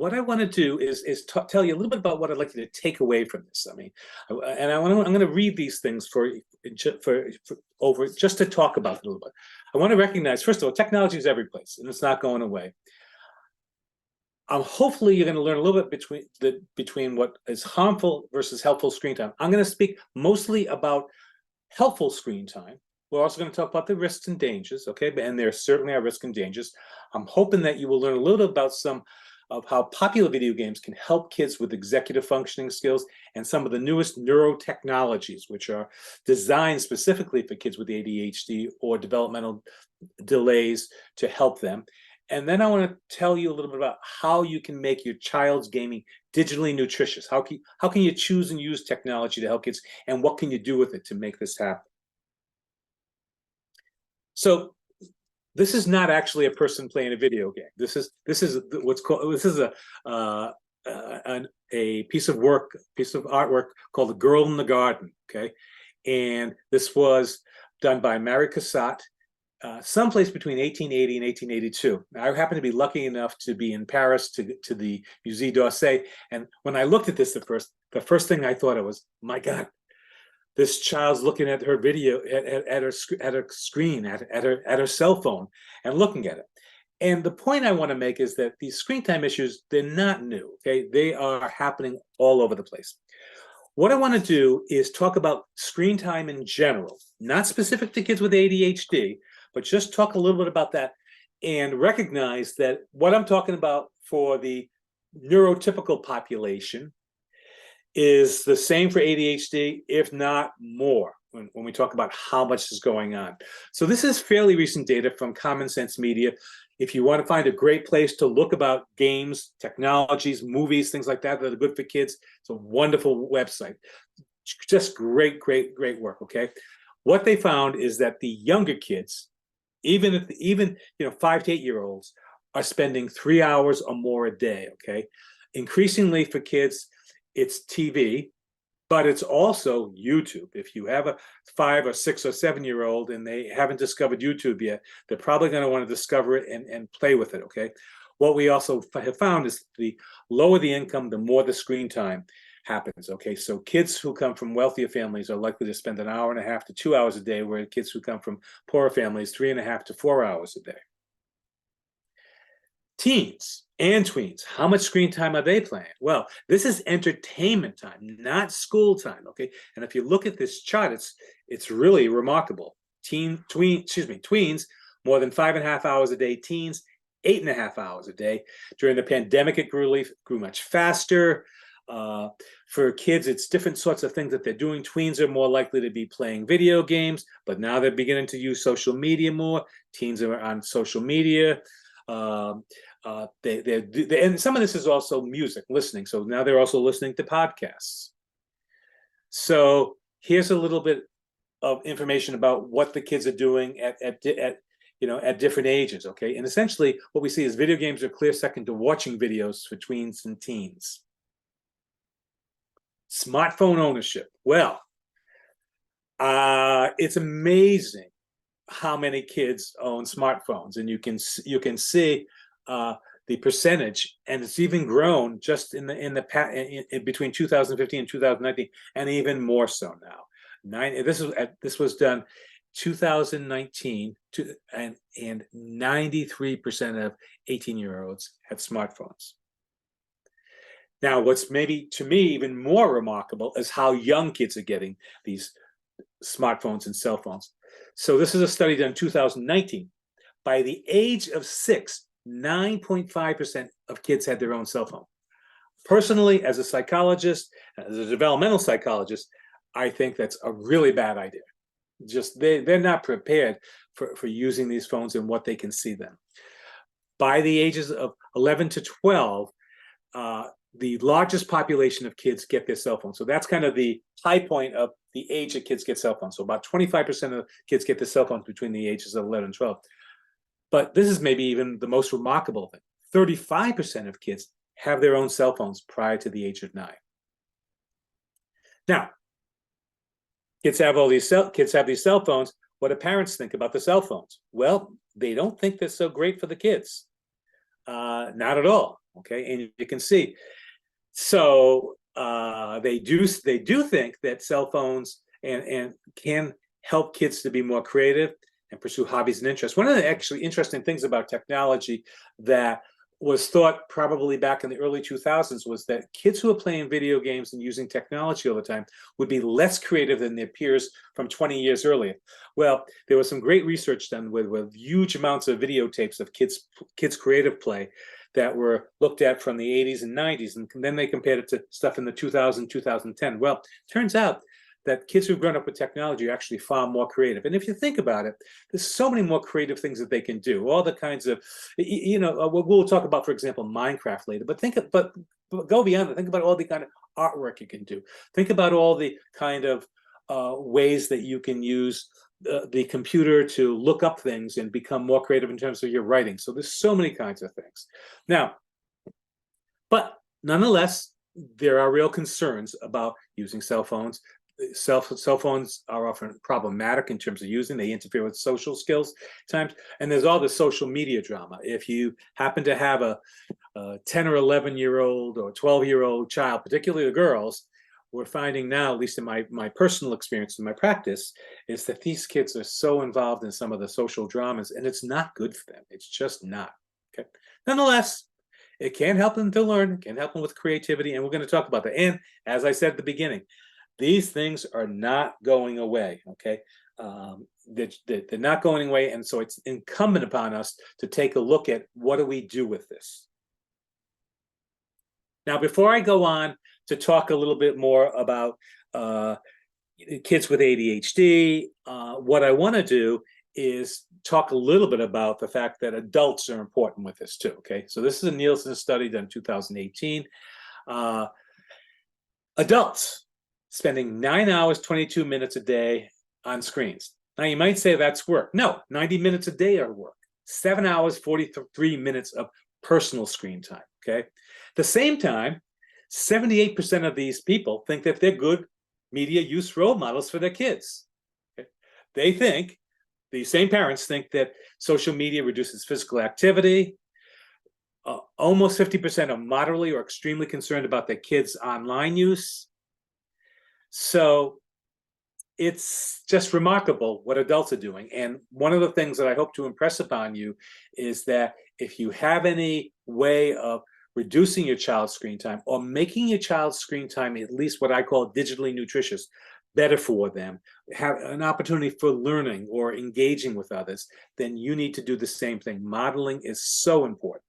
what I want to do is tell you a little bit about what I'd like you to take away from this. I mean, I'm going to read these things for over just to talk about it a little bit. I want to recognize, first of all, technology is every place, and it's not going away. Hopefully you're going to learn a little bit between what is harmful versus helpful screen time. I'm going to speak mostly about helpful screen time. We're also going to talk about the risks and dangers, okay? And there certainly are risks and dangers. I'm hoping that you will learn a little bit about some of how popular video games can help kids with executive functioning skills and some of the newest neurotechnologies, which are designed specifically for kids with ADHD or developmental delays to help them. And then I want to tell you a little bit about how you can make your child's gaming digitally nutritious. How can you choose and use technology to help kids, and what can you do with it to make this happen? So this is not actually a person playing a video game. This is what's called, this is a piece of artwork called The Girl in the Garden, okay? And this was done by Mary Cassatt, someplace between 1880 and 1882. I happen to be lucky enough to be in Paris to the Musée d'Orsay, and when I looked at this at first, the first thing I thought of was, my God, this child's looking at her video, at her screen, at her cell phone, and looking at it. And the point I want to make is that these screen time issues, they're not new, okay? They are happening all over the place. What I want to do is talk about screen time in general, not specific to kids with ADHD, but just talk a little bit about that and recognize that what I'm talking about for the neurotypical population is the same for ADHD, if not more, when we talk about how much is going on. So this is fairly recent data from Common Sense Media. If you want to find a great place to look about games, technologies, movies, things like that that are good for kids, it's a wonderful website. Just great work, okay? What they found is that the younger kids, even 5 to 8 year olds, are spending 3 hours or more a day, okay? Increasingly for kids, it's TV, but it's also YouTube. If you have a 5 or 6 or 7 year old and they haven't discovered YouTube yet, they're probably going to want to discover it and play with it, okay? What we also have found is the lower the income, the more the screen time happens, okay? So kids who come from wealthier families are likely to spend 1.5 hours to 2 hours a day, where kids who come from poorer families, 3.5 to 4 hours a day. Teens and tweens, how much screen time are they playing? Well, this is entertainment time, not school time, okay? And if you look at this chart, it's really remarkable. Tweens, more than 5.5 hours a day. Teens, 8.5 hours a day. During the pandemic, it grew much faster. For kids, it's different sorts of things that they're doing. Tweens are more likely to be playing video games, but now they're beginning to use social media more. Teens are on social media. And some of this is also music, listening. So now they're also listening to podcasts. So here's a little bit of information about what the kids are doing at different ages, okay? And essentially what we see is video games are clear second to watching videos for tweens and teens. Smartphone ownership. Well, it's amazing how many kids own smartphones, and you can see the percentage, and it's even grown just in between 2015 and 2019, and even more so now. This was done 2019, and 93% of 18-year-olds had smartphones. Now, what's maybe to me even more remarkable is how young kids are getting these smartphones and cell phones. So this is a study done in 2019. By the age of 6, 9.5% of kids had their own cell phone. Personally, as a psychologist, as a developmental psychologist, I think that's a really bad idea. Just they're not prepared for using these phones and what they can see them. By the ages of 11 to 12, the largest population of kids get their cell phones. So that's kind of the high point of the age that kids get cell phones. So about 25% of kids get their cell phones between the ages of 11 and 12. But this is maybe even the most remarkable thing. 35% of kids have their own cell phones prior to the age of 9. Now, kids have these cell phones. What do parents think about the cell phones? Well, they don't think they're so great for the kids. Not at all. okay? And you can see. So they do think that cell phones and can help kids to be more creative and pursue hobbies and interests. One of the actually interesting things about technology that was thought probably back in the early 2000s was that kids who are playing video games and using technology all the time would be less creative than their peers from 20 years earlier. Well, there was some great research done with huge amounts of videotapes of kids creative play that were looked at from the 80s and 90s, and then they compared it to stuff in the 2000, 2010. Well, turns out that kids who've grown up with technology are actually far more creative. And if you think about it, there's so many more creative things that they can do. All the kinds of, we'll talk about, for example, Minecraft later, but go beyond it. Think about all the kind of artwork you can do. Think about all the kind of ways that you can use the computer to look up things and become more creative in terms of your writing. So there's so many kinds of things. Now, but nonetheless, there are real concerns about using cell phones. Cell phones are often problematic in terms of using. They interfere with social skills at times. And there's all the social media drama. If you happen to have a 10 or 11-year-old or 12-year-old child, particularly the girls, we're finding now, at least in my personal experience in my practice, is that these kids are so involved in some of the social dramas, and it's not good for them. It's just not. Okay. Nonetheless, it can help them to learn. It can help them with creativity, and we're going to talk about that. And as I said at the beginning, these things are not going away, okay? They're not going away, and so it's incumbent upon us to take a look at what do we do with this. Now, before I go on to talk a little bit more about kids with ADHD, what I want to do is talk a little bit about the fact that adults are important with this too, okay? So this is a Nielsen study done in 2018. Adults spending 9 hours, 22 minutes a day on screens. Now, you might say that's work. No, 90 minutes a day are work. 7 hours, 43 minutes of personal screen time, okay? At the same time, 78% of these people think that they're good media use role models for their kids. Okay? They think, these same parents think that social media reduces physical activity. Almost 50% are moderately or extremely concerned about their kids' online use. So it's just remarkable what adults are doing. And one of the things that I hope to impress upon you is that if you have any way of reducing your child's screen time or making your child's screen time at least what I call digitally nutritious, better for them, have an opportunity for learning or engaging with others, then you need to do the same thing. Modeling is so important.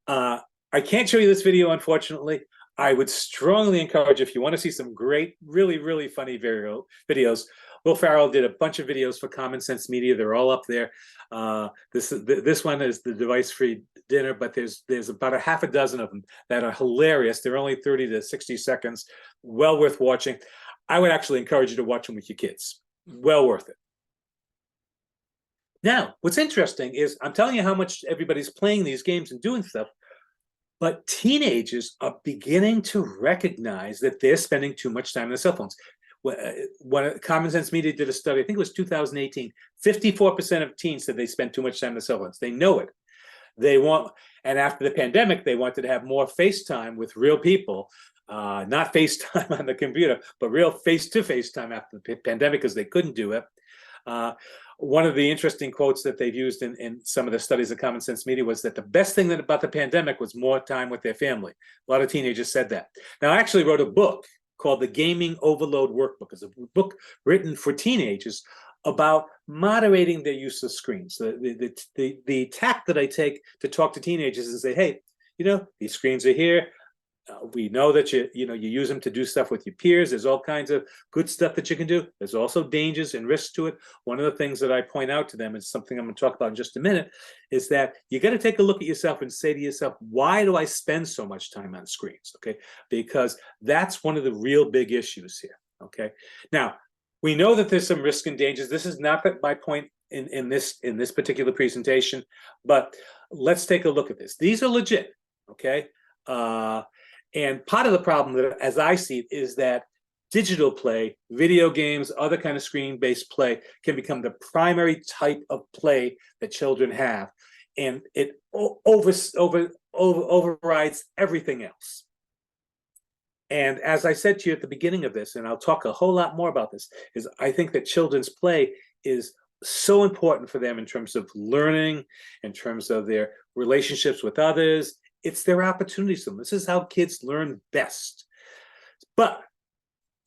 I can't show you this video, unfortunately. I would strongly encourage, if you want to see some great, really, really funny videos, Will Farrell did a bunch of videos for Common Sense Media. They're all up there. This one is the device-free dinner, but there's about a half a dozen of them that are hilarious. They're only 30 to 60 seconds, well worth watching. I would actually encourage you to watch them with your kids. Well worth it. Now, what's interesting is I'm telling you how much everybody's playing these games and doing stuff, but teenagers are beginning to recognize that they're spending too much time on their cell phones. When Common Sense Media did a study, I think it was 2018, 54% of teens said they spend too much time on their cell phones. They know it. They want, and after the pandemic, they wanted to have more FaceTime with real people, not FaceTime on the computer, but real face-to-face time after the pandemic because they couldn't do it. One of the interesting quotes that they've used in some of the studies of Common Sense Media was that the best thing about the pandemic was more time with their family. A lot of teenagers said that. Now, I actually wrote a book called The Gaming Overload Workbook. It's a book written for teenagers about moderating their use of screens. The tack that I take to talk to teenagers is say, hey, these screens are here. We know that you use them to do stuff with your peers. There's all kinds of good stuff that you can do. There's also dangers and risks to it. One of the things that I point out to them is something I'm going to talk about in just a minute, is that you got to take a look at yourself and say to yourself, why do I spend so much time on screens? Okay, because that's one of the real big issues here. Okay, now we know that there's some risk and dangers. This is not my point in this particular presentation, but let's take a look at this. These are legit. Okay. And part of the problem, that, as I see it, is that digital play, video games, other kind of screen-based play can become the primary type of play that children have. and it overrides everything else. And as I said to you at the beginning of this, and I'll talk a whole lot more about this, is I think that children's play is so important for them in terms of learning, in terms of their relationships with others. It's their opportunity zone. This is how kids learn best. But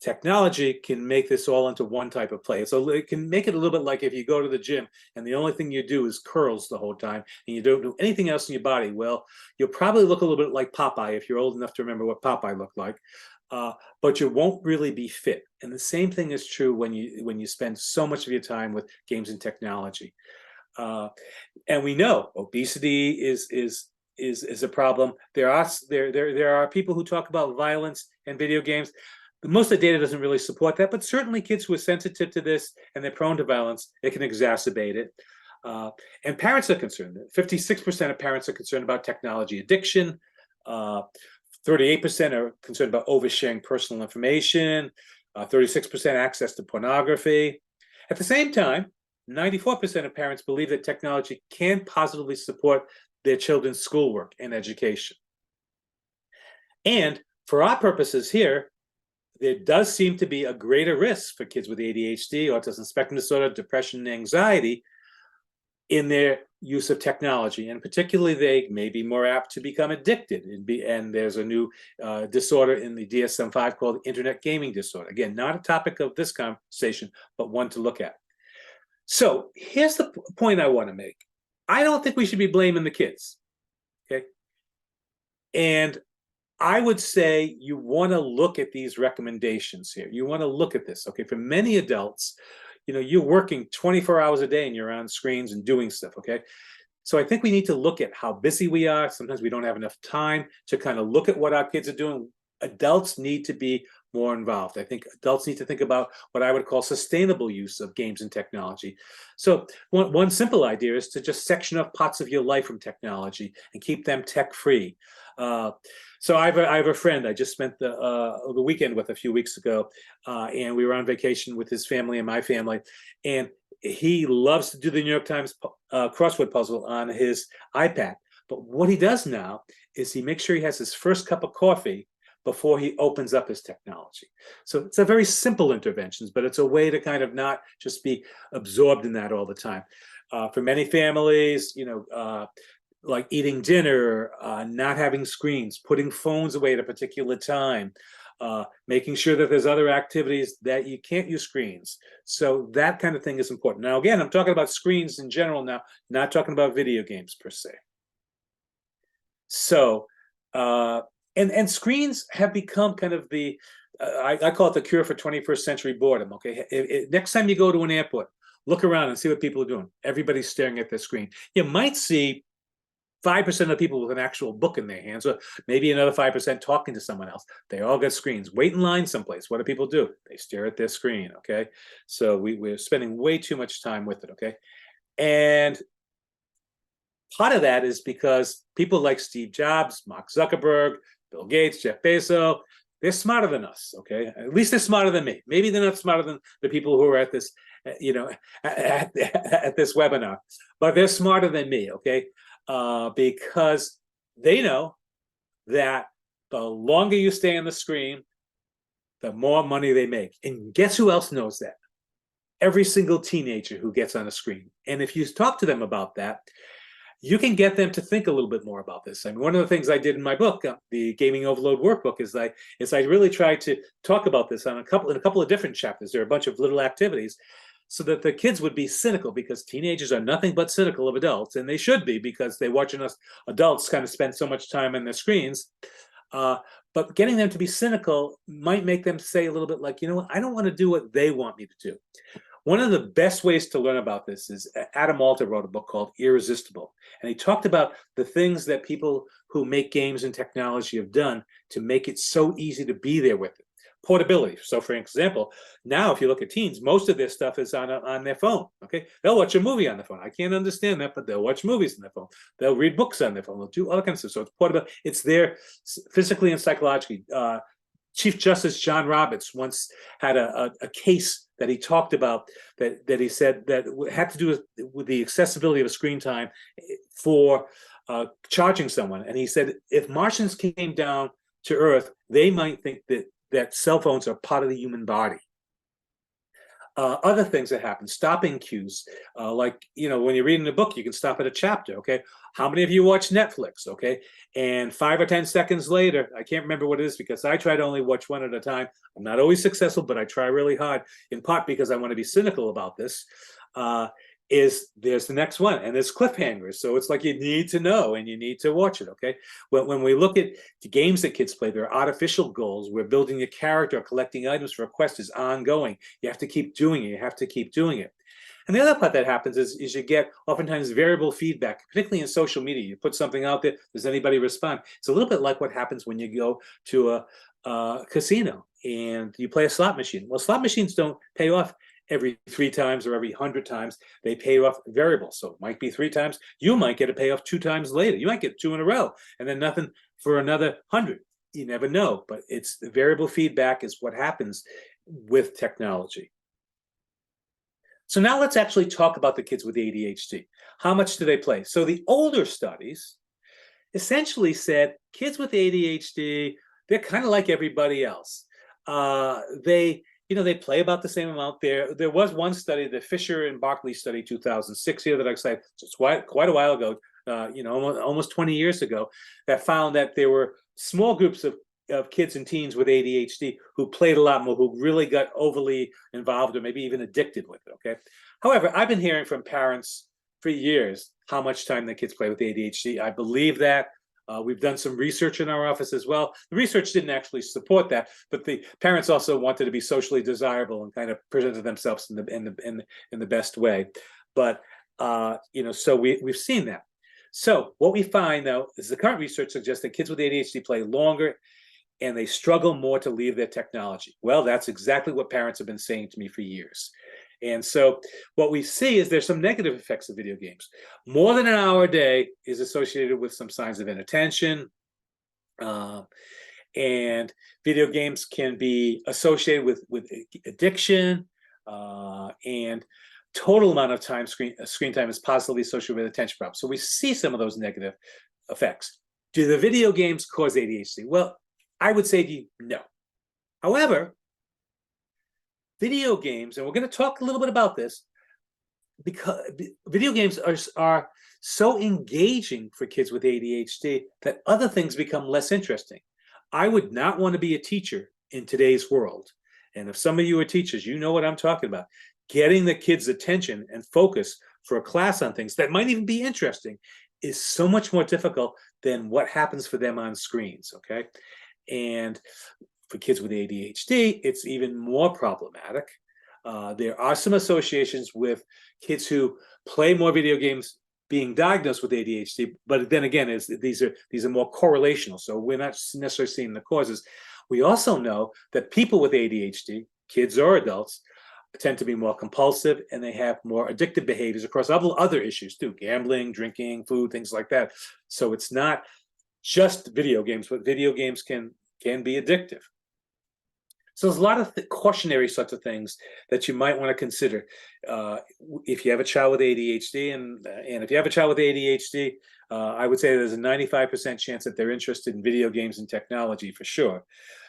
technology can make this all into one type of play. So it can make it a little bit like if you go to the gym and the only thing you do is curls the whole time and you don't do anything else in your body. Well, you'll probably look a little bit like Popeye if you're old enough to remember what Popeye looked like, but you won't really be fit. And the same thing is true when you spend so much of your time with games and technology. And we know obesity is a problem. There are people who talk about violence and video games. Most of the data doesn't really support that, but certainly kids who are sensitive to this and they're prone to violence, it can exacerbate it. And parents are concerned. 56% of parents are concerned about technology addiction. 38% are concerned about oversharing personal information. 36% access to pornography. At the same time, 94% of parents believe that technology can positively support their children's schoolwork and education. And for our purposes here, there does seem to be a greater risk for kids with ADHD, autism spectrum disorder, depression, and anxiety in their use of technology. And particularly, they may be more apt to become addicted. And there's a new disorder in the DSM-5 called internet gaming disorder. Again, not a topic of this conversation, but one to look at. So here's the point I want to make. I don't think we should be blaming the kids, okay? And I would say you want to look at these recommendations here. You want to look at this, okay? For many adults, you're working 24 hours a day and you're on screens and doing stuff, okay? So I think we need to look at how busy we are. Sometimes we don't have enough time to kind of look at what our kids are doing. Adults need to be more involved. I think adults need to think about what I would call sustainable use of games and technology. So one simple idea is to just section off parts of your life from technology and keep them tech-free. So I have a friend I just spent the weekend with a few weeks ago, and we were on vacation with his family and my family, and he loves to do the New York Times crossword puzzle on his iPad. But what he does now is he makes sure he has his first cup of coffee before he opens up his technology. So it's a very simple interventions, but it's a way to kind of not just be absorbed in that all the time. For many families, like eating dinner, not having screens, putting phones away at a particular time, making sure that there's other activities that you can't use screens. So that kind of thing is important. Now, again, I'm talking about screens in general now, not talking about video games per se. So, and screens have become kind of the, I call it the cure for 21st century boredom, okay? Next time you go to an airport, look around and see what people are doing. Everybody's staring at their screen. You might see 5% of the people with an actual book in their hands, or maybe another 5% talking to someone else. They all got screens. Wait in line someplace. What do people do? They stare at their screen, okay? So we're spending way too much time with it, okay? And part of that is because people like Steve Jobs, Mark Zuckerberg, Bill Gates, Jeff Bezos, they're smarter than us, okay? At least they're smarter than me. Maybe they're not smarter than the people who are at this, at this webinar, but they're smarter than me, okay? Because they know that the longer you stay on the screen, the more money they make. And guess who else knows that? Every single teenager who gets on a screen. And if you talk to them about that, you can get them to think a little bit more about this. I mean, one of the things I did in my book, the Gaming Overload Workbook, is I really tried to talk about this in a couple of different chapters. There are a bunch of little activities so that the kids would be cynical, because teenagers are nothing but cynical of adults, and they should be, because they're watching us adults kind of spend so much time on their screens. But getting them to be cynical might make them say a little bit like, I don't want to do what they want me to do. One of the best ways to learn about this is Adam Alter wrote a book called Irresistible. And he talked about the things that people who make games and technology have done to make it so easy to be there with it. Portability. So for example, now if you look at teens, most of their stuff is on their phone, okay? They'll watch a movie on their phone. I can't understand that, but they'll watch movies on their phone. They'll read books on their phone. They'll do all kinds of stuff. So it's portable. It's there physically and psychologically. Chief Justice John Roberts once had a case that he talked about that he said that had to do with the accessibility of screen time for charging someone. And he said, if Martians came down to Earth, they might think that cell phones are part of the human body. Other things that happen, stopping cues, like, when you're reading a book, you can stop at a chapter, okay? How many of you watch Netflix, okay? And 5 or 10 seconds later, I can't remember what it is because I try to only watch one at a time. I'm not always successful, but I try really hard, in part because I want to be cynical about this. There's the next one, and there's cliffhangers. So it's like you need to know and you need to watch it, okay? When we look at the games that kids play, there are artificial goals. We're building a character, collecting items for a quest is ongoing. You have to keep doing it. You have to keep doing it. And the other part that happens is you get oftentimes variable feedback, particularly in social media. You put something out there, does anybody respond? It's a little bit like what happens when you go to a casino and you play a slot machine. Well, slot machines don't pay off every 3 times or every 100 times. They pay off variable. So it might be 3 times. You might get a payoff 2 times later. You might get 2 in a row and then nothing for another 100. You never know, but it's variable feedback is what happens with technology. So now let's actually talk about the kids with ADHD. How much do they play? So the older studies essentially said kids with ADHD, they're kind of like everybody else. They play about the same amount. There was one study, the Fisher and Barkley study, 2006 here that I cited, it's quite a while ago, almost 20 years ago, that found that there were small groups of kids and teens with ADHD who played a lot more, who really got overly involved or maybe even addicted with it, okay? However, I've been hearing from parents for years how much time the kids play with ADHD. I believe that. We've done some research in our office as well. The research didn't actually support that, but the parents also wanted to be socially desirable and kind of presented themselves in the best way. But so we've seen that. So what we find though is the current research suggests that kids with ADHD play longer and they struggle more to leave their technology. Well, that's exactly what parents have been saying to me for years. And so what we see is there's some negative effects of video games. More than an hour a day is associated with some signs of inattention. And video games can be associated with addiction, and total amount of time screen time is positively associated with attention problems. So we see some of those negative effects. Do the video games cause ADHD? Well, I would say to you, no. However, video games, and we're going to talk a little bit about this, because video games are so engaging for kids with ADHD that other things become less interesting. I would not want to be a teacher in today's world. And if some of you are teachers, you know what I'm talking about. Getting the kids' attention and focus for a class on things that might even be interesting is so much more difficult than what happens for them on screens, okay? And for kids with ADHD, it's even more problematic. There are some associations with kids who play more video games being diagnosed with ADHD, but then again, these are more correlational, so we're not necessarily seeing the causes. We also know that people with ADHD, kids or adults, tend to be more compulsive and they have more addictive behaviors across other issues too, gambling, drinking, food, things like that. So it's not just video games, but video games can be addictive. So there's a lot of cautionary sorts of things that you might want to consider if you have a child with ADHD. And if you have a child with ADHD, I would say there's a 95% chance that they're interested in video games and technology for sure.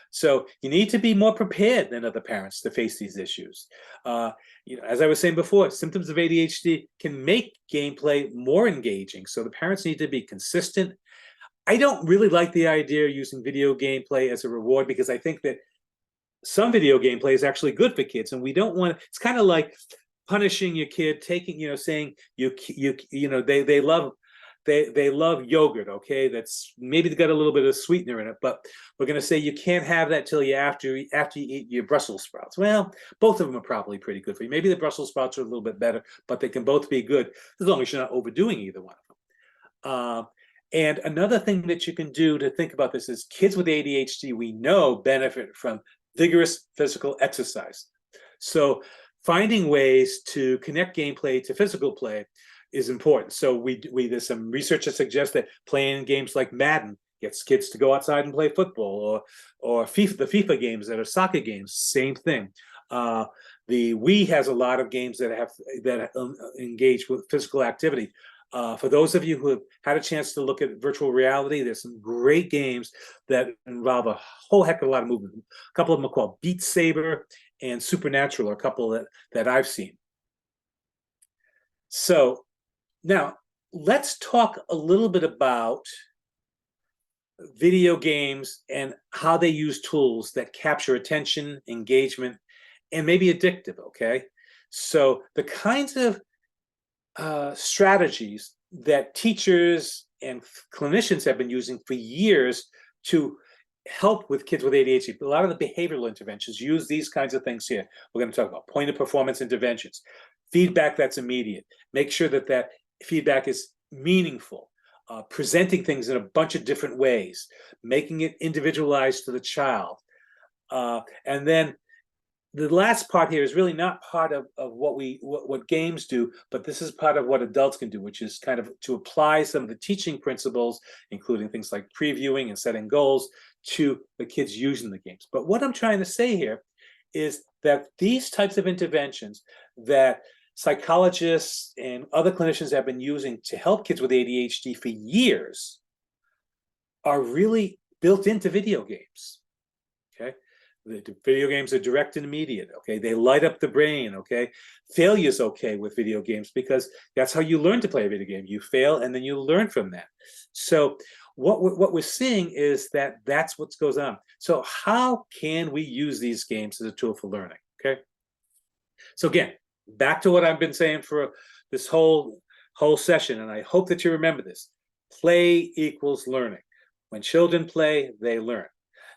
So you need to be more prepared than other parents to face these issues. As I was saying before, symptoms of ADHD can make gameplay more engaging. So the parents need to be consistent. I don't really like the idea of using video gameplay as a reward because I think that some video gameplay is actually good for kids, and we don't want to. It's kind of like punishing your kid, saying they love yogurt. Okay, that's maybe got a little bit of sweetener in it, but we're going to say you can't have that till after you eat your Brussels sprouts. Well, both of them are probably pretty good for you. Maybe the Brussels sprouts are a little bit better, but they can both be good as long as you're not overdoing either one of them. And another thing that you can do to think about this is kids with ADHD, we know, benefit from vigorous physical exercise. So finding ways to connect gameplay to physical play is important. So there's some research that suggests that playing games like Madden gets kids to go outside and play football, or FIFA, the FIFA games that are soccer games, same thing. The Wii has a lot of games that engage with physical activity. For those of you who have had a chance to look at virtual reality, there's some great games that involve a whole heck of a lot of movement. A couple of them are called Beat Saber and Supernatural, are a couple that I've seen. So now let's talk a little bit about video games and how they use tools that capture attention, engagement, and maybe addictive, okay? So the kinds of strategies that teachers and clinicians have been using for years to help with kids with ADHD. A lot of the behavioral interventions use these kinds of things here. We're going to talk about point of performance interventions, feedback that's immediate, make sure that that feedback is meaningful, presenting things in a bunch of different ways, making it individualized to the child. And then the last part here is really not part of what games do, but this is part of what adults can do, which is kind of to apply some of the teaching principles, including things like previewing and setting goals, to the kids using the games. But what I'm trying to say here is that these types of interventions that psychologists and other clinicians have been using to help kids with ADHD for years are really built into video games, okay? The video games are direct and immediate, okay? They light up the brain, okay? Failure's okay with video games because that's how you learn to play a video game. You fail and then you learn from that. So what we're seeing is that that's what goes on. So how can we use these games as a tool for learning, okay? So again, back to what I've been saying for this whole session, and I hope that you remember this. Play equals learning. When children play, they learn.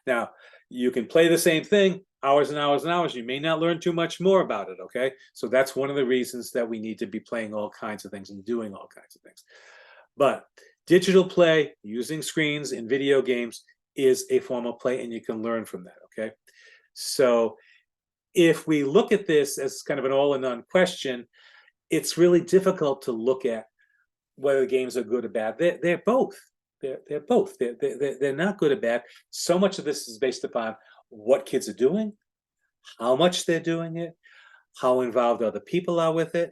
Now, you can play the same thing hours and hours and hours. You may not learn too much more about it, okay? So that's one of the reasons that we need to be playing all kinds of things and doing all kinds of things. But digital play, using screens in video games, is a form of play, and you can learn from that, okay? So if we look at this as kind of an all-in-one question, it's really difficult to look at whether the games are good or bad. They're both. They're both. They're not good or bad. So much of this is based upon what kids are doing, how much they're doing it, how involved other people are with it,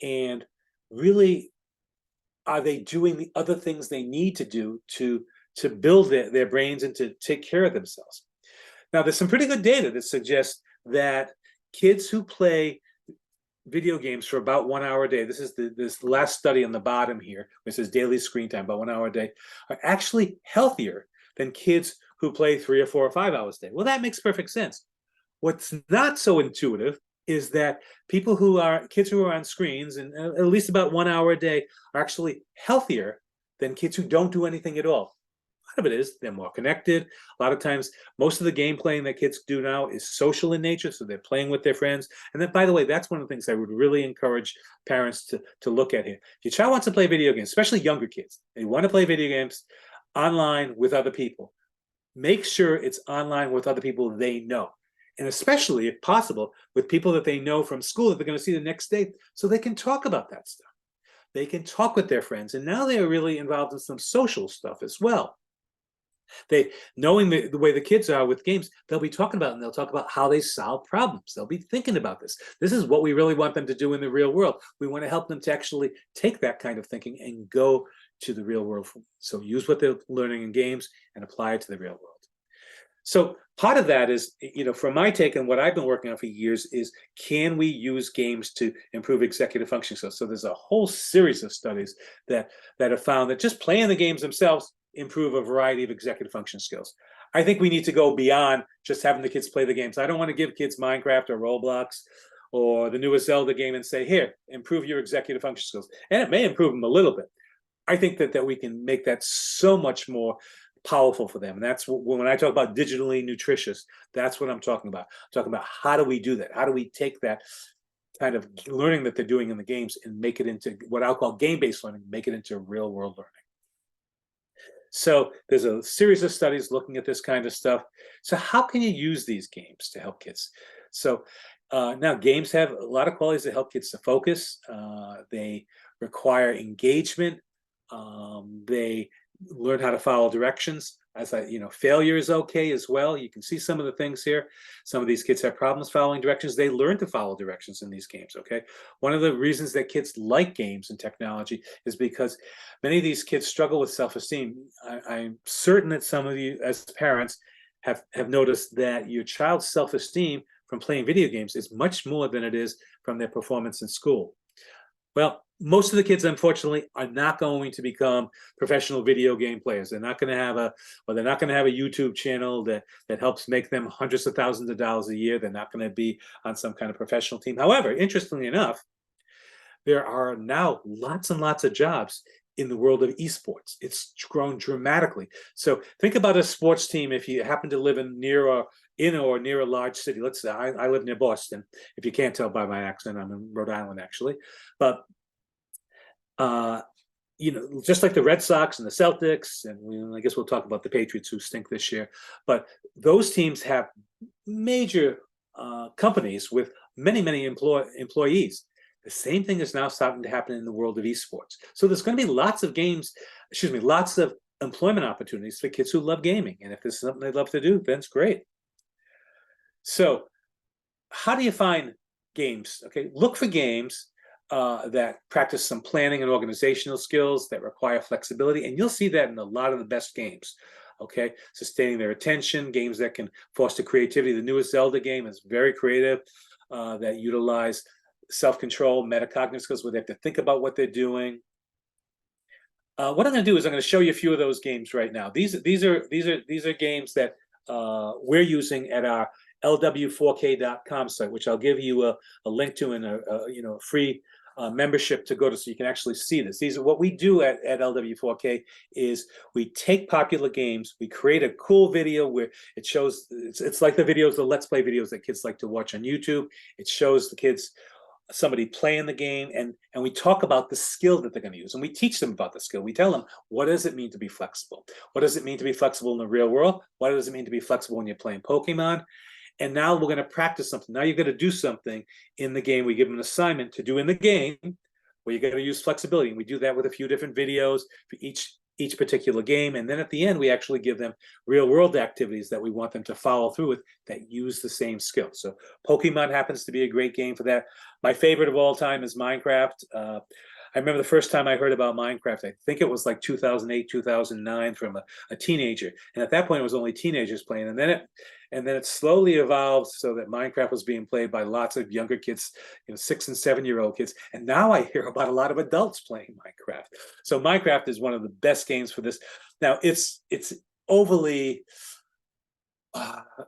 and really, are they doing the other things they need to do to build their brains and to take care of themselves. Now, there's some pretty good data that suggests that kids who play video games for about 1 hour a day, this is this last study on the bottom here, which says daily screen time, about 1 hour a day, are actually healthier than kids who play 3 or 4 or 5 hours a day. Well, that makes perfect sense. What's not so intuitive is that kids who are on screens, and at least about 1 hour a day, are actually healthier than kids who don't do anything at all. Part of it is they're more connected. A lot of times, most of the game playing that kids do now is social in nature, so they're playing with their friends. And then, by the way, that's one of the things I would really encourage parents to look at here. If your child wants to play video games, especially younger kids, they want to play video games online with other people, make sure it's online with other people they know. And especially, if possible, with people that they know from school that they're going to see the next day, so they can talk about that stuff. They can talk with their friends, and now they are really involved in some social stuff as well. Knowing the way the kids are with games, they'll be talking about it, and they'll talk about how they solve problems. They'll be thinking about this. This is what we really want them to do in the real world. We want to help them to actually take that kind of thinking and go to the real world. So use what they're learning in games and apply it to the real world. So part of that is, from my take and what I've been working on for years is, can we use games to improve executive function skills? So there's a whole series of studies that have found that just playing the games themselves improve a variety of executive function skills. I think we need to go beyond just having the kids play the games. I don't want to give kids Minecraft or Roblox or the newest Zelda game and say, here, improve your executive function skills. And it may improve them a little bit. I think that we can make that so much more powerful for them. And that's when I talk about digitally nutritious, that's what I'm talking about. I'm talking about how do we do that? How do we take that kind of learning that they're doing in the games and make it into what I'll call game-based learning, make it into real world learning. So there's a series of studies looking at this kind of stuff. So how can you use these games to help kids? So now games have a lot of qualities that help kids to focus. They require engagement. They learn how to follow directions. As failure is okay as well. You can see some of the things here. Some of these kids have problems following directions. They learn to follow directions in these games, okay? One of the reasons that kids like games and technology is because many of these kids struggle with self-esteem. I'm certain that some of you as parents have noticed that your child's self-esteem from playing video games is much more than it is from their performance in school. Well, most of the kids, unfortunately, are not going to become professional video game players. They're not going to have a YouTube channel that helps make them hundreds of thousands of dollars a year. They're not going to be on some kind of professional team. However, interestingly enough, there are now lots and lots of jobs in the world of esports. It's grown dramatically. So think about a sports team if you happen to live near a large city. Let's say I live near Boston. If you can't tell by my accent, I'm in Rhode Island actually. But just like the Red Sox and the Celtics, and I guess we'll talk about the Patriots who stink this year. But those teams have major companies with many employees. The same thing is now starting to happen in the world of esports. So there's going to be lots of lots of employment opportunities for kids who love gaming. And if this is something they love to do, then it's great. So how do you find games? Okay, look for games that practice some planning and organizational skills that require flexibility. And you'll see that in a lot of the best games. Okay, sustaining their attention, games that can foster creativity. The newest Zelda game is very creative, that utilize self-control, metacognitive skills, where they have to think about what they're doing. What I'm going to do is I'm going to show you a few of those games right now. These are games that we're using at our lw4k.com site, which I'll give you a link to in a free membership to go to, so you can actually see this. These are what we do at LW4K is we take popular games, we create a cool video where it shows, it's like the videos, the Let's Play videos that kids like to watch on YouTube. It shows the kids somebody playing the game, and we talk about the skill that they're going to use, and we teach them about the skill. We tell them, what does it mean to be flexible? What does it mean to be flexible in the real world? What does it mean to be flexible when you're playing Pokemon? And now we're going to practice something. Now you're going to do something in the game. We give them an assignment to do in the game where you're going to use flexibility. And we do that with a few different videos for each particular game. And then at the end, we actually give them real world activities that we want them to follow through with that use the same skill. So Pokemon happens to be a great game for that. My favorite of all time is Minecraft. I remember the first time I heard about Minecraft, I think it was like 2008, 2009 from a teenager. And at that point, it was only teenagers playing. And then it slowly evolved so that Minecraft was being played by lots of younger kids, 6 and 7-year-old kids. And now I hear about a lot of adults playing Minecraft. So Minecraft is one of the best games for this. Now it's overly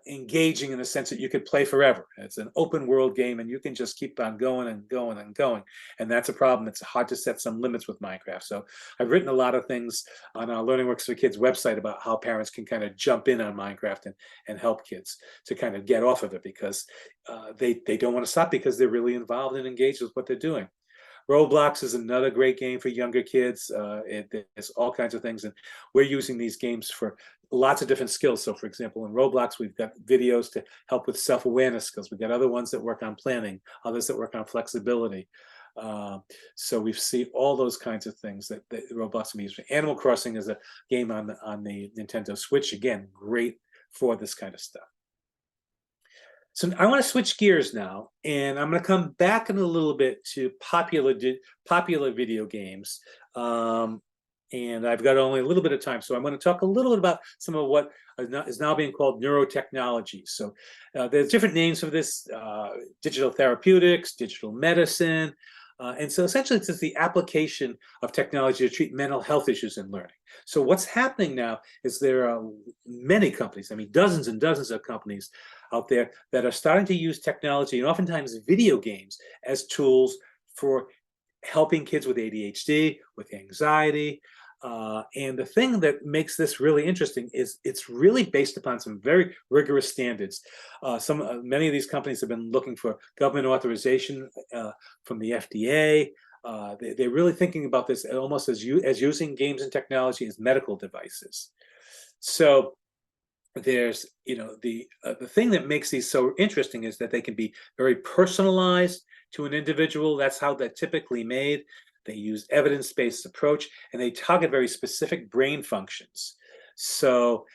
engaging in the sense that you could play forever. It's an open world game and you can just keep on going and going and going. And that's a problem. It's hard to set some limits with Minecraft. So I've written a lot of things on our Learning Works for Kids website about how parents can kind of jump in on Minecraft and help kids to kind of get off of it, because they don't want to stop because they're really involved and engaged with what they're doing. Roblox is another great game for younger kids. There's all kinds of things, and we're using these games for lots of different skills. So for example, in Roblox, we've got videos to help with self-awareness skills. We've got other ones that work on planning, others that work on flexibility. So we see all those kinds of things that Roblox can be used for. Animal Crossing is a game on the Nintendo Switch. Again, great for this kind of stuff. So I want to switch gears now, and I'm going to come back in a little bit to popular video games. And I've got only a little bit of time, so I'm going to talk a little bit about some of what is now being called neurotechnology. So there's different names for this: digital therapeutics, digital medicine. And so essentially it's just the application of technology to treat mental health issues in learning. So what's happening now is there are many companies, I mean dozens and dozens of companies out there that are starting to use technology and oftentimes video games as tools for helping kids with ADHD, with anxiety. And the thing that makes this really interesting is it's really based upon some very rigorous standards. Many of these companies have been looking for government authorization from the FDA. They're really thinking about this almost as using games and technology as medical devices. So there's, the thing that makes these so interesting is that they can be very personalized to an individual. That's how they're typically made. they use evidence-based approach, and they target very specific brain functions. So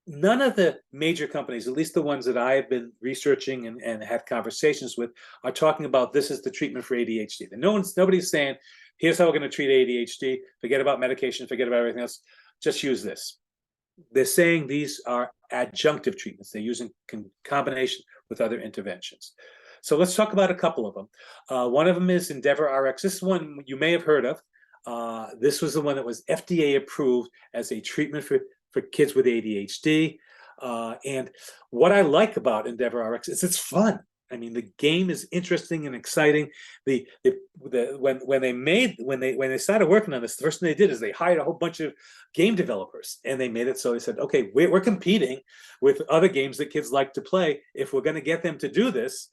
none of the major companies, at least the ones that I have been researching and had conversations with, are talking about this is the treatment for ADHD. And nobody's saying, here's how we're going to treat ADHD, forget about medication, forget about everything else, just use this. They're saying these are adjunctive treatments. They're using combination with other interventions. So let's talk about a couple of them. One of them is EndeavorRx. This is one you may have heard of. This was the one that was FDA approved as a treatment for kids with ADHD. And what I like about EndeavorRx is it's fun. I mean, the game is interesting and exciting. When they started working on this, the first thing they did is they hired a whole bunch of game developers, and they made it so they said, okay, we're competing with other games that kids like to play. If we're going to get them to do this,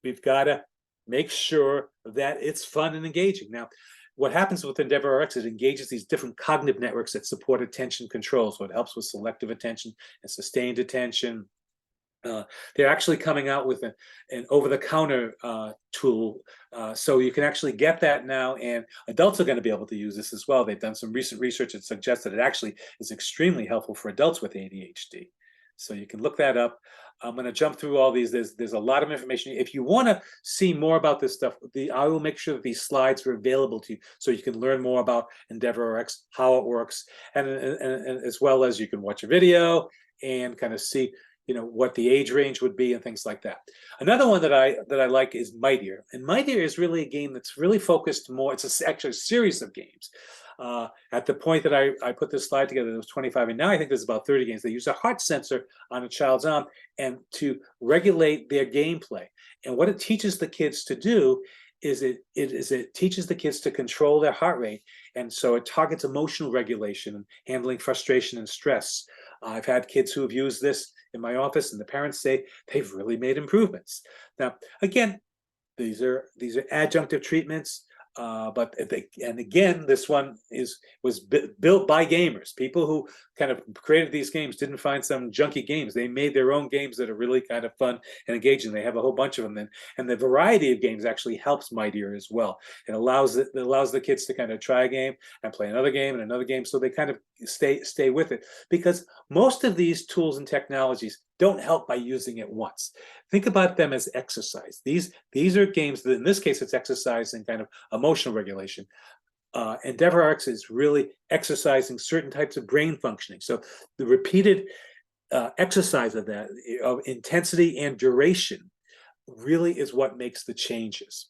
we've got to make sure that it's fun and engaging. Now, what happens with EndeavorRx, it engages these different cognitive networks that support attention control. So it helps with selective attention and sustained attention. They're actually coming out with an over-the-counter tool, so you can actually get that now, and adults are going to be able to use this as well. They've done some recent research that suggests that it actually is extremely helpful for adults with ADHD. So you can look that up. I'm going to jump through all these. There's a lot of information. If you want to see more about this stuff, I will make sure that these slides are available to you so you can learn more about EndeavorRx, how it works, and as well as you can watch a video and kind of see what the age range would be and things like that. Another one that I like is Mightier. And Mightier is really a game that's really focused more, actually a series of games. At the point that I put this slide together, there was 25, and now I think there's about 30 games. They use a heart sensor on a child's arm and to regulate their gameplay. And what it teaches the kids to do is it teaches the kids to control their heart rate. And so it targets emotional regulation and handling frustration and stress. I've had kids who have used this in my office, and the parents say they've really made improvements. Now, again, these are adjunctive treatments, but again, this one was built by gamers. People who kind of created these games didn't find some junky games. They made their own games that are really kind of fun and engaging. They have a whole bunch of them, and the variety of games actually helps Mightier as well. It allows the kids to kind of try a game and play another game and another game, so they kind of stay with it, because most of these tools and technologies don't help by using it once. Think about them as exercise. These are games that, in this case, it's exercise and kind of emotional regulation. EndeavorRx is really exercising certain types of brain functioning. So the repeated exercise of that, of intensity and duration, really is what makes the changes.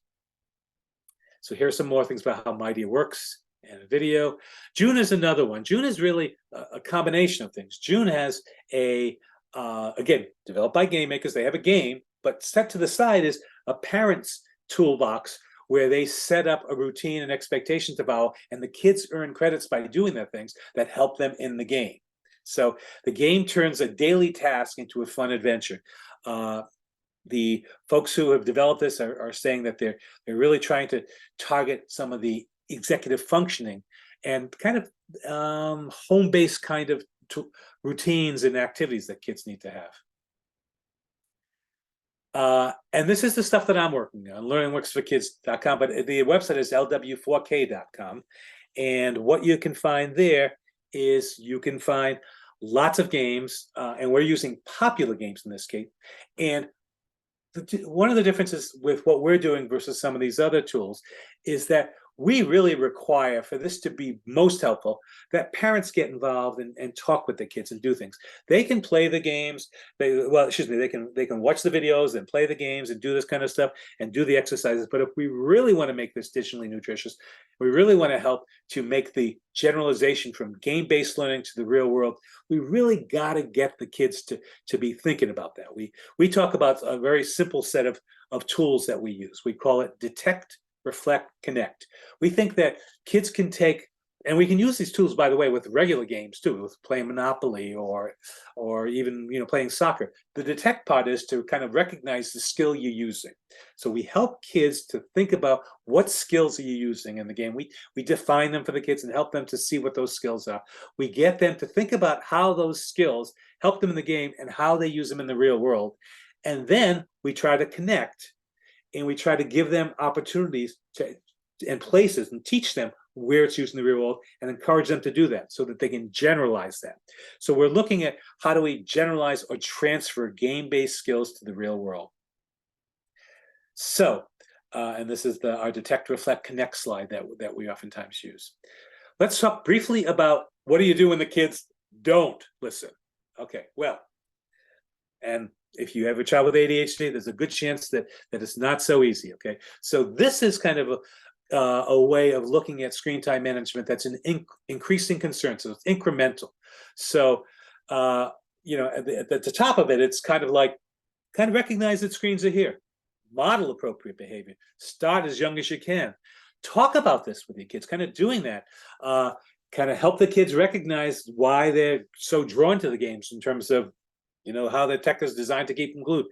So here's some more things about how Mightier works and a video. June is another one. June is really a combination of things. June has again, developed by game makers. They have a game, but set to the side is a parent's toolbox where they set up a routine and expectation to follow, and the kids earn credits by doing the things that help them in the game. So the game turns a daily task into a fun adventure. The folks who have developed this are saying that they're really trying to target some of the executive functioning and kind of home-based kind of routines and activities that kids need to have. And this is the stuff that I'm working on, learningworksforkids.com, but the website is lw4k.com. And what you can find there is you can find lots of games, and we're using popular games in this case. And one of the differences with what we're doing versus some of these other tools is that we really require, for this to be most helpful, that parents get involved and talk with the kids and do things. They can play the games, they can watch the videos and play the games and do this kind of stuff and do the exercises. But if we really want to make this digitally nutritious, we really want to help to make the generalization from game-based learning to the real world, we really got to get the kids to be thinking about that. We talk about a very simple set of tools that we use. We call it Detect, Reflect, Connect. We think that kids can take, and we can use these tools, by the way, with regular games too, with playing Monopoly or even playing soccer. The detect part is to kind of recognize the skill you're using. So we help kids to think about what skills are you using in the game. We define them for the kids and help them to see what those skills are. We get them to think about how those skills help them in the game and how they use them in the real world. And then we try to connect, and we try to give them opportunities and places and teach them where it's used in the real world and encourage them to do that so that they can generalize that. So we're looking at how do we generalize or transfer game-based skills to the real world. So, and this is our detect, reflect, connect slide that we oftentimes use. Let's talk briefly about what do you do when the kids don't listen? Okay, well, and if you have a child with ADHD, there's a good chance that it's not so easy, okay? So this is kind of a way of looking at screen time management that's an increasing concern, so it's incremental. So, you know, at the top of it, it's kind of like, recognize that screens are here. Model appropriate behavior. Start as young as you can. Talk about this with your kids, kind of doing that. Kind of help the kids recognize why they're so drawn to the games in terms of, you know, how the tech is designed to keep them glued.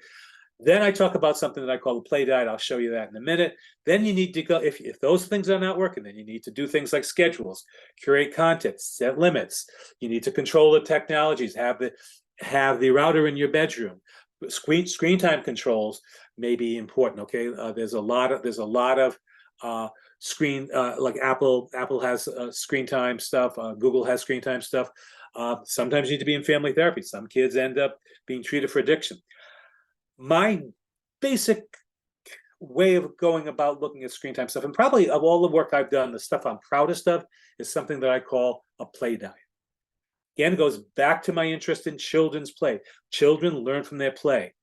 Then I talk about something that I call the play diet. I'll show you that in a minute. Then you need to go, if those things are not working, then you need to do things like schedules, curate content, set limits. You need to control the technologies, have the router in your bedroom. Screen time controls may be important. Okay, there's a lot of screen like Apple has screen time stuff. Google has screen time stuff. Sometimes you need to be in family therapy. Some kids end up being treated for addiction. My basic way of going about looking at screen time stuff, and probably of all the work I've done, the stuff I'm proudest of is something that I call a play diet. Again, it goes back to my interest in children's play. Children learn from their play.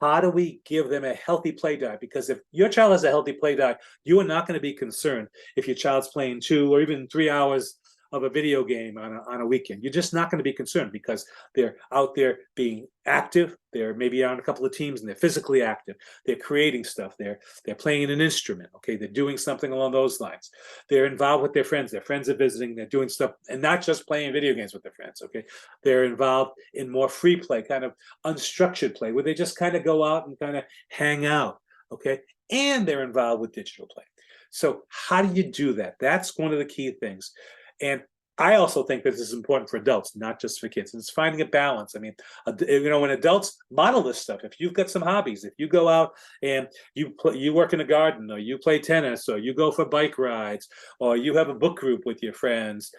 How do we give them a healthy play diet? Because if your child has a healthy play diet, you are not going to be concerned if your child's playing 2 or even 3 hours of a video game on a weekend. You're just not going to be concerned because they're out there being active. They're maybe on a couple of teams and they're physically active. They're creating stuff. They're playing an instrument. Okay, they're doing something along those lines. They're involved with their friends. Their friends are visiting. They're doing stuff and not just playing video games with their friends. Okay, they're involved in more free play, kind of unstructured play, where they just kind of go out and kind of hang out. Okay, and they're involved with digital play. So how do you do that? That's one of the key things. And I also think that this is important for adults, not just for kids. And it's finding a balance. I mean, you know, when adults model this stuff, if you've got some hobbies, if you go out and you work in a garden, or you play tennis, or you go for bike rides, or you have a book group with your friends,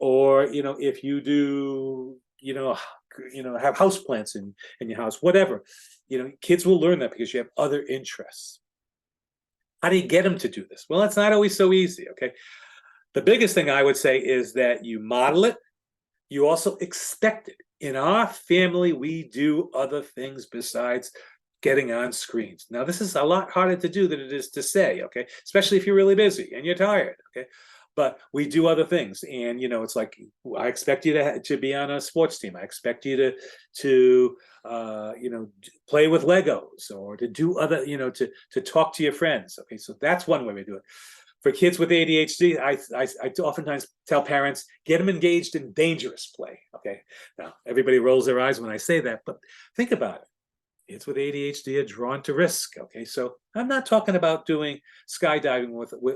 or, you know, if you do, you know, have houseplants in your house, whatever, you know, kids will learn that because you have other interests. How do you get them to do this? Well, it's not always so easy, okay? The biggest thing I would say is that you model it. You also expect it. In our family, we do other things besides getting on screens. Now, this is a lot harder to do than it is to say, okay? Especially if you're really busy and you're tired, okay? But we do other things, and you know, it's like I expect you to be on a sports team. I expect you to you know, play with Legos, or to do other, you know, to talk to your friends. Okay, so that's one way we do it. For kids with ADHD, I oftentimes tell parents, get them engaged in dangerous play, okay? Now, everybody rolls their eyes when I say that, but think about it. Kids with ADHD are drawn to risk, okay? So I'm not talking about doing skydiving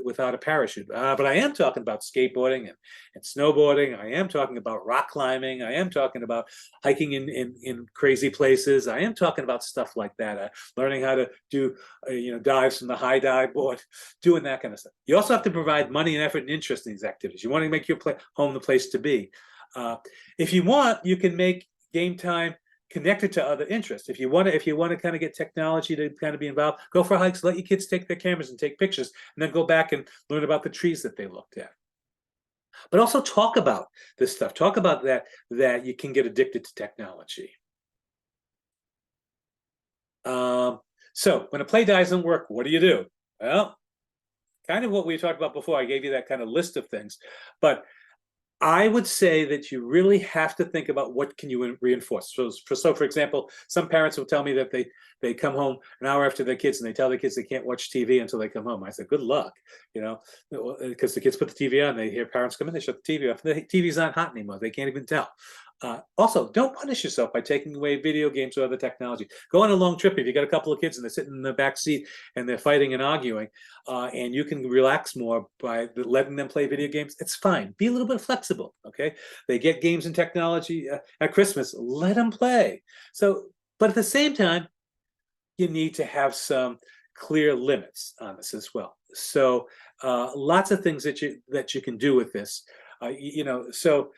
without a parachute, but I am talking about skateboarding and snowboarding. I am talking about rock climbing. I am talking about hiking in crazy places. I am talking about stuff like that, learning how to do, you know, dives from the high dive board, doing that kind of stuff. You also have to provide money and effort and interest in these activities. You want to make your home the place to be. If you want, you can make game time connected to other interests. If you want to kind of get technology to kind of be involved, go for hikes, let your kids take their cameras and take pictures, and then go back and learn about the trees that they looked at. But also talk about this stuff. Talk about that you can get addicted to technology. So when a play doesn't work, what do? Well, kind of what we talked about before. I gave you that kind of list of things, but I would say that you really have to think about what can you reinforce. So for example, some parents will tell me that they come home an hour after their kids and they tell their kids they can't watch TV until they come home. I said, good luck, you know, because the kids put the TV on, they hear parents come in, they shut the TV off. The TV's not hot anymore. They can't even tell. Also, don't punish yourself by taking away video games or other technology. Go on a long trip if you got a couple of kids and they're sitting in the back seat and they're fighting and arguing, and you can relax more by letting them play video games. It's fine. Be a little bit flexible, okay? They get games and technology at Christmas. Let them play. So, but at the same time, you need to have some clear limits on this as well. So lots of things that you can do with this. So,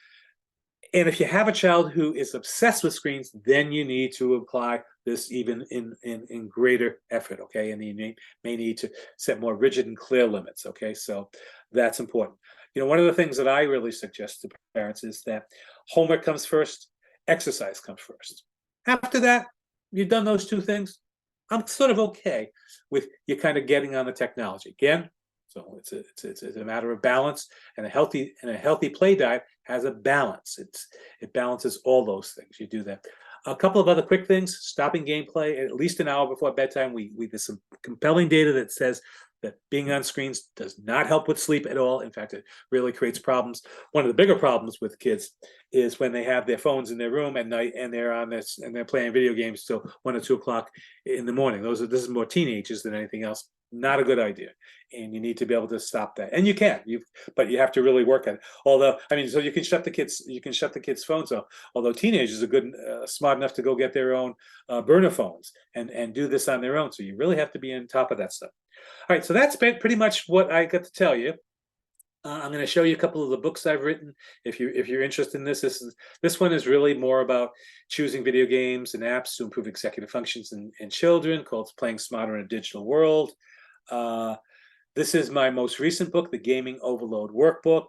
and if you have a child who is obsessed with screens, then you need to apply this even in greater effort, okay? And you may need to set more rigid and clear limits, okay? So that's important. One of the things that I really suggest to parents is that homework comes first, exercise comes first. After that, you've done those two things, I'm sort of okay with you kind of getting on the technology. Again, so it's a matter of balance, and a healthy play diet has a balance. It balances all those things. You do that. A couple of other quick things: stopping gameplay at least an hour before bedtime. There's some compelling data that says that being on screens does not help with sleep at all. In fact, it really creates problems. One of the bigger problems with kids is when they have their phones in their room at night and they're on this and they're playing video games till 1 or 2 o'clock in the morning. This is more teenagers than anything else. Not a good idea, and you need to be able to stop that. And you can, but you have to really work at it. Although, I mean, so you can shut the kids' phones off. Although teenagers are good, smart enough to go get their own burner phones and do this on their own. So you really have to be on top of that stuff. All right, so that's pretty much what I got to tell you. I'm going to show you a couple of the books I've written. If you're interested in this one is really more about choosing video games and apps to improve executive functions in children, called Playing Smarter in a Digital World. This is my most recent book, The Gaming Overload Workbook.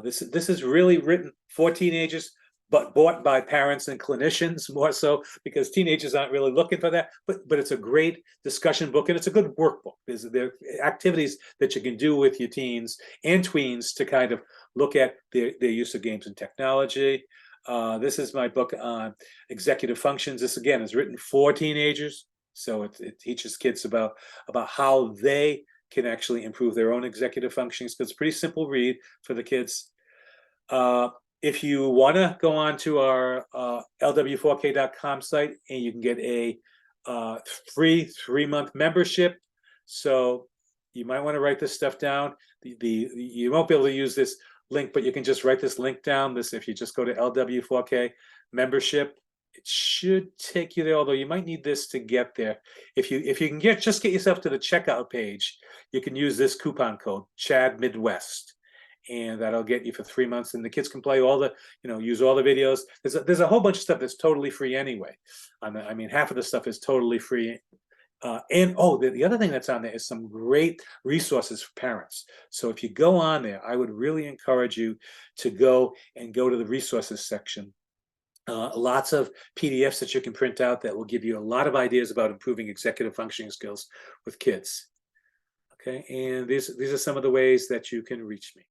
This is really written for teenagers, but bought by parents and clinicians more so, because teenagers aren't really looking for that. But it's a great discussion book, and it's a good workbook. There are activities that you can do with your teens and tweens to kind of look at their use of games and technology. This is my book on executive functions. This, again, is written for teenagers. So it teaches kids about how they can actually improve their own executive functions. It's a pretty simple read for the kids. If you want to go on to our lw4k.com site, and you can get a free 3-month membership. So you might want to write this stuff down. You won't be able to use this link, but you can just write this link down. If you just go to lw4k membership, it should take you there, although you might need this to get there. If you can get yourself to the checkout page, you can use this coupon code, Chad Midwest, and that'll get you for 3 months. And the kids can play use all the videos. There's a whole bunch of stuff that's totally free anyway. I mean, half of the stuff is totally free. The other thing that's on there is some great resources for parents. So if you go on there, I would really encourage you to go to the resources section. Lots of PDFs that you can print out that will give you a lot of ideas about improving executive functioning skills with kids. Okay, and these are some of the ways that you can reach me.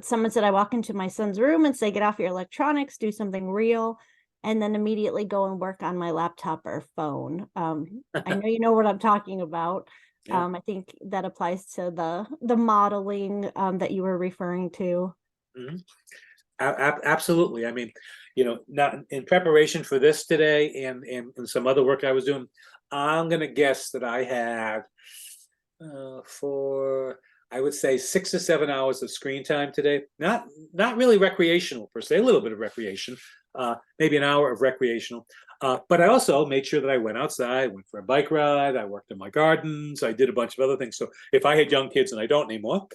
Someone said, I walk into my son's room and say, get off your electronics, do something real, and then immediately go and work on my laptop or phone. I know you know what I'm talking about. Yeah. I think that applies to the modeling that you were referring to. Mm-hmm. Absolutely. I mean, not in preparation for this today and some other work I was doing, I'm going to guess that I had I would say 6 or 7 hours of screen time today. Not really recreational per se, a little bit of recreation, maybe an hour of recreational. But I also made sure that I went outside, went for a bike ride, I worked in my gardens, I did a bunch of other things. So if I had young kids, and I don't anymore,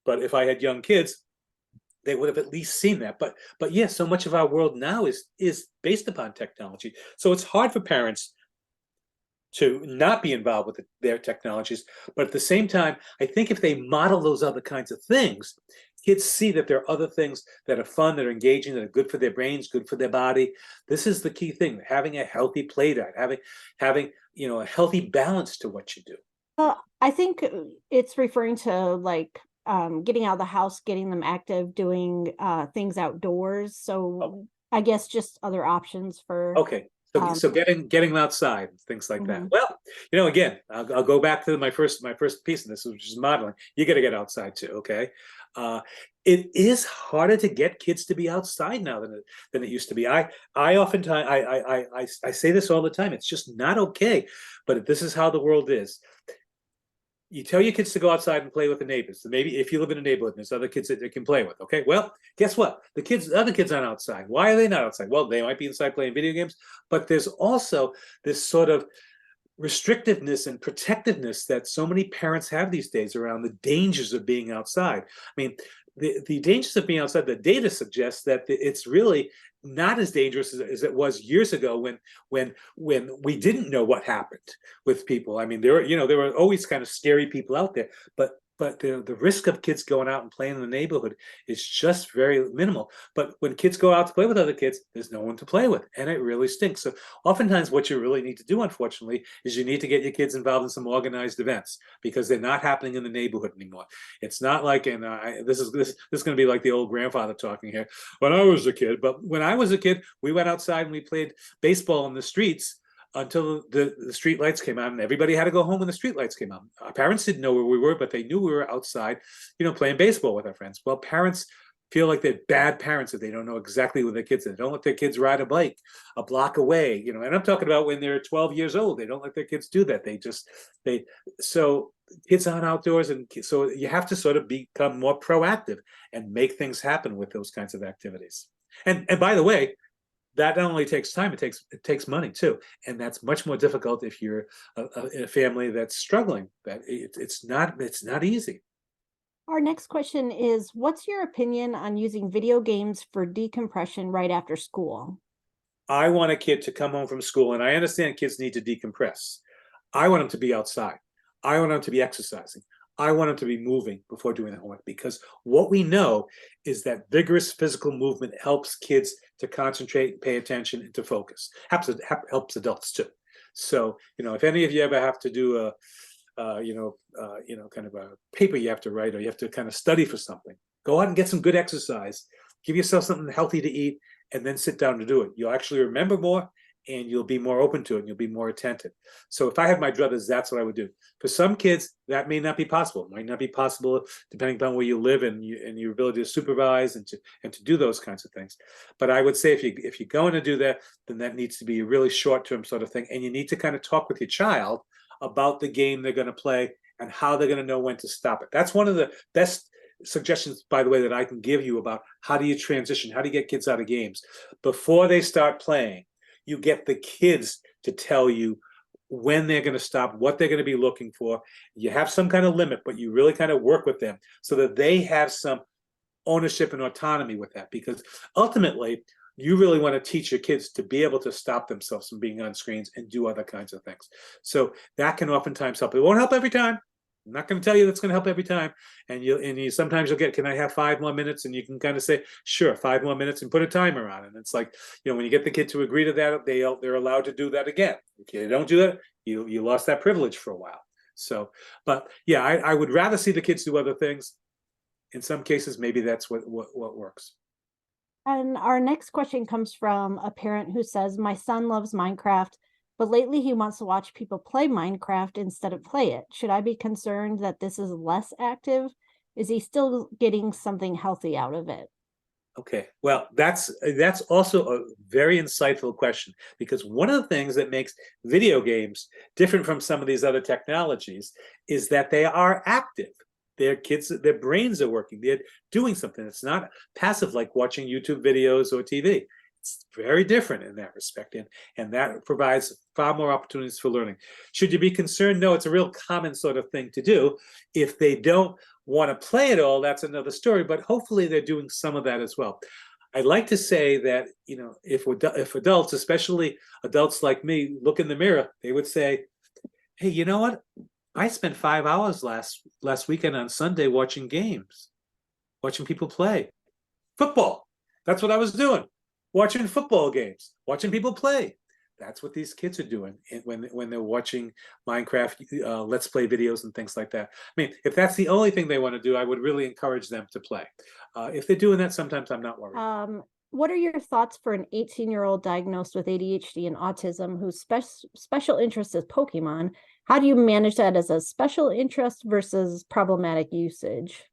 but if I had young kids, they would have at least seen that. But yes, so much of our world now is based upon technology. So it's hard for parents to not be involved with their technologies. But at the same time, I think if they model those other kinds of things, kids see that there are other things that are fun, that are engaging, that are good for their brains, good for their body. This is the key thing: having a healthy play diet, having a healthy balance to what you do. I think it's referring to like getting out of the house, getting them active, doing things outdoors. So I guess just other options for. Okay. So getting them outside, things like that. Well, again, I'll go back to my first piece of this, which is modeling. You got to get outside too. Okay. It is harder to get kids to be outside now than it used to be. I oftentimes I say this all the time. It's just not okay. But this is how the world is. you tell your kids to go outside and play with the neighbors. Maybe if you live in a neighborhood and there's other kids that they can play with. Okay, well, guess what? Other kids aren't outside. Why are they not outside? Well, they might be inside playing video games, but there's also this sort of restrictiveness and protectiveness that so many parents have these days around the dangers of being outside. I mean, the dangers of being outside, the data suggests that it's really not as dangerous as it was years ago when we didn't know what happened with people. I mean, there were always kind of scary people out there, but the risk of kids going out and playing in the neighborhood is just very minimal. But when kids go out to play with other kids, there's no one to play with, and it really stinks. So oftentimes what you really need to do, unfortunately, is you need to get your kids involved in some organized events, because they're not happening in the neighborhood anymore. It's not like, and this is going to be like the old grandfather talking here. When I was a kid, but when I was a kid, we went outside and we played baseball in the streets until the street lights came on, and everybody had to go home when the street lights came on. Our parents didn't know where we were, but they knew we were outside, playing baseball with our friends. Well, parents feel like they're bad parents if they don't know exactly where their kids are. They don't let their kids ride a bike a block away, and I'm talking about when they're 12 years old. They don't let their kids do that. So kids aren't outdoors, and so you have to sort of become more proactive and make things happen with those kinds of activities. And by the way, that not only takes time, it takes money too, and that's much more difficult if you're in a family that's struggling. That it's not easy. Our next question is, what's your opinion on using video games for decompression right after school? I want a kid to come home from school, and I understand kids need to decompress. I want them to be outside. I want them to be exercising. I want them to be moving before doing the homework, because what we know is that vigorous physical movement helps kids to concentrate, pay attention, and to focus. Helps adults too. So, if any of you ever have to do kind of a paper you have to write, or you have to kind of study for something, go out and get some good exercise. Give yourself something healthy to eat, and then sit down to do it. You'll actually remember more, and you'll be more open to it, and you'll be more attentive. So if I had my druthers, that's what I would do. For some kids, that may not be possible. It might not be possible depending upon where you live and your ability to supervise and to do those kinds of things. But I would say if you're going to do that, then that needs to be a really short-term sort of thing. And you need to kind of talk with your child about the game they're going to play and how they're going to know when to stop it. That's one of the best suggestions, by the way, that I can give you about how do you transition, how do you get kids out of games. Before they start playing, you get the kids to tell you when they're going to stop, what they're going to be looking for. You have some kind of limit, but you really kind of work with them so that they have some ownership and autonomy with that, because ultimately you really want to teach your kids to be able to stop themselves from being on screens and do other kinds of things. So that can oftentimes help. It won't help every time. I'm not going to tell you that's going to help every time. And you sometimes you'll get, can I have 5 more minutes? And you can kind of say, sure, 5 more minutes, and put a timer on it. And it's like, when you get the kid to agree to that, they're allowed to do that again. If you don't do that, you lost that privilege for a while. So, but yeah, I would rather see the kids do other things. In some cases, maybe that's what works. And our next question comes from a parent who says, my son loves Minecraft, but lately he wants to watch people play Minecraft instead of play it. Should I be concerned that this is less active? Is he still getting something healthy out of it? Okay, well, that's also a very insightful question, because one of the things that makes video games different from some of these other technologies is that they are active. Their kids, their brains are working. They're doing something. It's not passive like watching YouTube videos or TV. It's very different in that respect, and that provides far more opportunities for learning. Should you be concerned? No, it's a real common sort of thing to do. If they don't want to play it all, that's another story, but hopefully they're doing some of that as well. I'd like to say that, if adults, especially adults like me, look in the mirror, they would say, hey, you know what? I spent 5 hours last weekend on Sunday watching games, watching people play football. That's what I was doing. Watching football games, watching people play. That's what these kids are doing when they're watching Minecraft Let's Play videos and things like that. I mean, if that's the only thing they want to do, I would really encourage them to play. If they're doing that, sometimes I'm not worried. What are your thoughts for an 18-year-old diagnosed with ADHD and autism whose special interest is Pokemon? How do you manage that as a special interest versus problematic usage?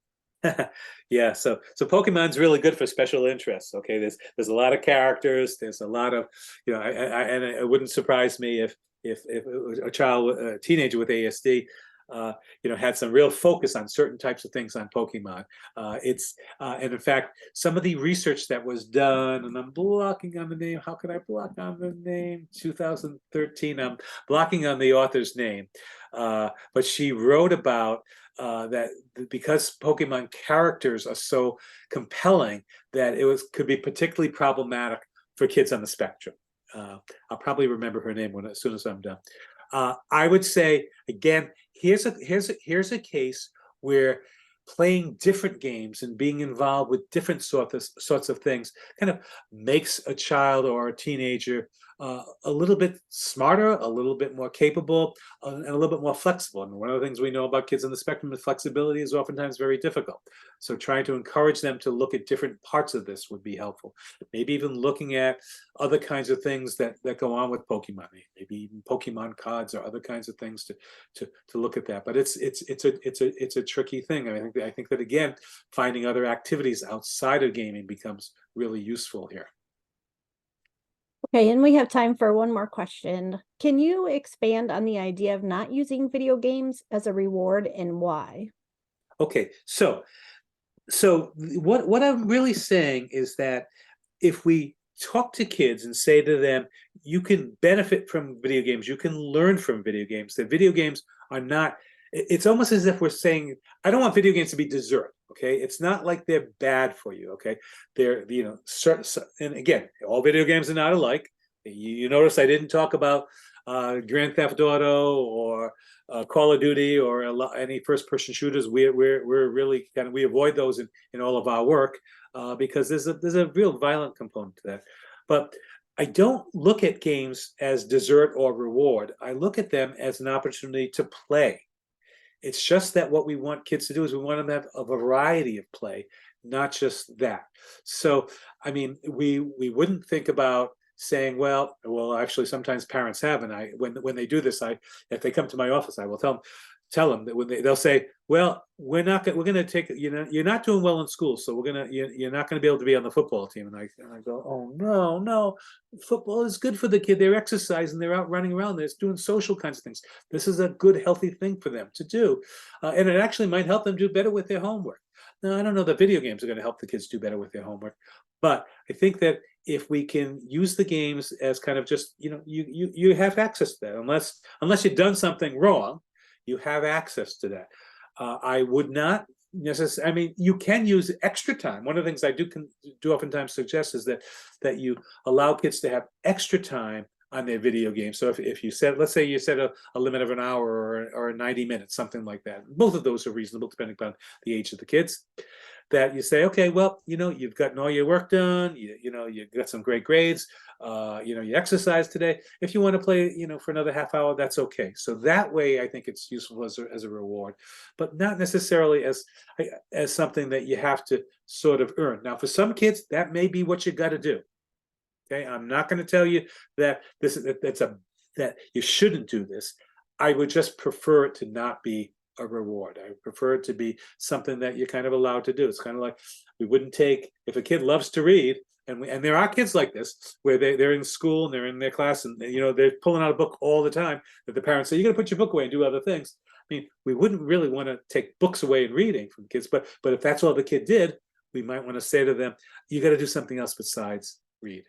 Yeah, so Pokemon's really good for special interests. Okay, there's a lot of characters. There's a lot of, and it wouldn't surprise me if a teenager with ASD had some real focus on certain types of things on Pokemon. And in fact, some of the research that was done, and I'm blocking on the name. How could I block on the name? 2013. I'm blocking on the author's name, but she wrote about that because Pokemon characters are so compelling that could be particularly problematic for kids on the spectrum. I'll probably remember her name as soon as I'm done. I would say again, here's a case where playing different games and being involved with different sorts of things kind of makes a child or a teenager a little bit smarter, a little bit more capable, and a little bit more flexible. And one of the things we know about kids on the spectrum is flexibility is oftentimes very difficult. So trying to encourage them to look at different parts of this would be helpful. Maybe even looking at other kinds of things that go on with Pokemon, maybe even Pokemon cards or other kinds of things to look at that. But it's a tricky thing. I think that again, finding other activities outside of gaming becomes really useful here. Okay, and we have time for one more question. Can you expand on the idea of not using video games as a reward and why? Okay, so what I'm really saying is that if we talk to kids and say to them, you can benefit from video games, you can learn from video games, that video games are not, it's almost as if we're saying, I don't want video games to be dessert. Okay, it's not like they're bad for you. Okay, they're certain, and again, all video games are not alike. You notice I didn't talk about Grand Theft Auto or Call of Duty or any first-person shooters. We're really we avoid those in all of our work because there's a real violent component to that. But I don't look at games as dessert or reward. I look at them as an opportunity to play. It's just that what we want kids to do is we want them to have a variety of play, not just that. So, I mean, we wouldn't think about saying, well, actually, sometimes parents have, and when they do this, if they come to my office, I will tell them that when they'll say, well, we're going to take, you're not doing well in school, so you're not going to be able to be on the football team. And I go, oh no, football is good for the kid. They're exercising, they're out running around, they're doing social kinds of things. This is a good, healthy thing for them to do, and it actually might help them do better with their homework. Now, I don't know that video games are going to help the kids do better with their homework, but I think that if we can use the games as kind of just, you have access to that, unless you've done something wrong, you have access to that. I would not necessarily, I mean, you can use extra time. One of the things I do oftentimes suggest is that you allow kids to have extra time on their video game. So if you set, let's say you set a limit of an hour or 90 minutes, something like that. Both of those are reasonable depending upon the age of the kids. That you say, okay, well, you've gotten all your work done, you got some great grades, you exercised today. If you want to play, for another half hour, that's okay. So that way, I think it's useful as a reward, but not necessarily as something that you have to sort of earn. Now, for some kids, that may be what you got to do. Okay, I'm not going to tell you that that you shouldn't do this. I would just prefer it to not be a reward. I prefer it to be something that you're kind of allowed to do. It's kind of like we wouldn't take, if a kid loves to read, and there are kids like this where they're in school and they're in their class and they're pulling out a book all the time, that the parents say, you're going to put your book away and do other things. I mean, we wouldn't really want to take books away and reading from kids, but if that's all the kid did, we might want to say to them, you got to do something else besides read.